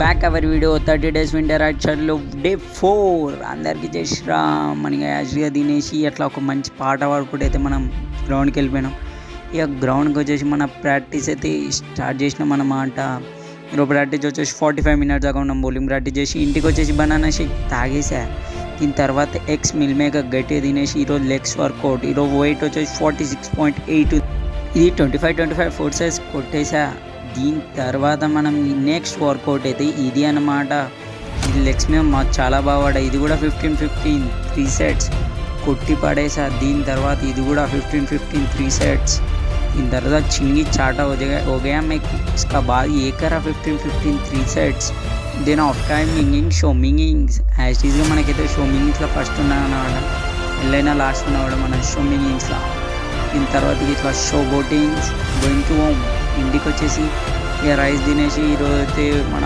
Back our video 30 days winter యాక్చువల్లో day 4 అందరికీ జై శ్రీరామ్. మనకి యాక్చువల్గా తినేసి అట్లా ఒక మంచి పాట పాడుకుంటే అయితే మనం గ్రౌండ్కి వెళ్ళిపోయినాం. ఇక గ్రౌండ్కి వచ్చేసి మన ప్రాక్టీస్ అయితే స్టార్ట్ చేసినాం అన్నమాట. ఈరోజు ప్రాక్టీస్ వచ్చేసి 45 మినిట్స్ దాకా ఉన్నాం. బౌలింగ్ ప్రాక్టీస్ చేసి ఇంటికి వచ్చేసి బనానా షేక్ తాగేసా. దీని తర్వాత ఎగ్స్ మిల్ మేకర్ గట్టిగా తినేసి ఈరోజు లెగ్స్ వర్కౌట్. ఈరోజు వెయిట్ వచ్చేసి 46.8. ఇది 25 ఫోర్ సైజ్ కొట్టేసా. దీని తర్వాత మనం నెక్స్ట్ వర్కౌట్ అయితే ఇది అన్నమాట. ఇది లెగ్స్ మీద మాకు చాలా బాగా పడ్డాయి. ఇది కూడా 15 3 సెట్స్ కొట్టి పడేసా. దీని తర్వాత ఇది కూడా 15 3 సెట్స్. దీని తర్వాత చిన్నగి చాటా हो गया मैं इसका बाद ये करा 15 3 సెట్స్. దెన్ ఆఫ్ టైమ్ షోమింగింగ్స్ యాక్చువల్గా మనకైతే షోమింగ్స్లో ఫస్ట్ ఉన్నాయన్నమాట. ఎల్లైనా లాస్ట్ ఉన్నా కూడా మన షోమింగింగ్స్లో. దీని తర్వాత ఇట్లా show boatings going to home. ఇంటికి వచ్చేసి ఇక రైస్ తినేసి ఈరోజు అయితే మన